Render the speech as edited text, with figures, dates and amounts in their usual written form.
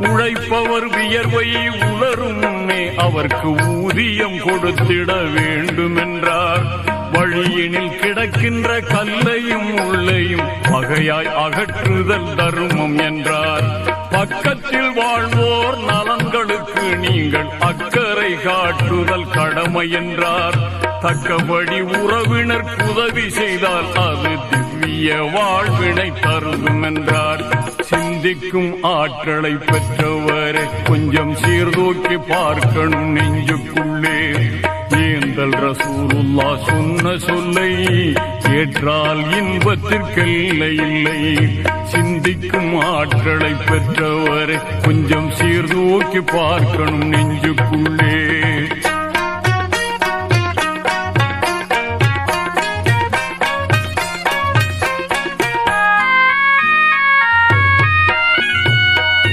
உழைப்பவர் வியர்வை உலரும் முன்னே அவர்க்கு ஊதியம் கொடுத்திட வேண்டுமென்றார். வழியினில் கிடக்கின்ற கல்லையும் உள்ளையும் வகையாய் அகற்றுதல் தர்மம் என்றார். பக்கத்தில் வாழ்வோர் நலன்களுக்கு நீங்கள் அக்கறை காட்டுதல் கடமை என்றார். தக்கபடி உறவினர் உதவி செய்தால் அது திவ்ய வாழ்வினை தருதும் என்றார். சிந்திக்கும் ஆற்றலை பெற்றவரை கொஞ்சம் சீர்தூக்கி பார்க்கணும் நெஞ்சுக்குள்ளே. ஏந்தல் ரசூலுல்லா சொன்ன சொல்லை ஏற்றால் இன்பத்திற்கெல்லை இல்லை. சிந்திக்கும் ஆற்றலை பெற்றவரை கொஞ்சம் சீர்தூக்கி பார்க்கணும் நெஞ்சுக்குள்ளே.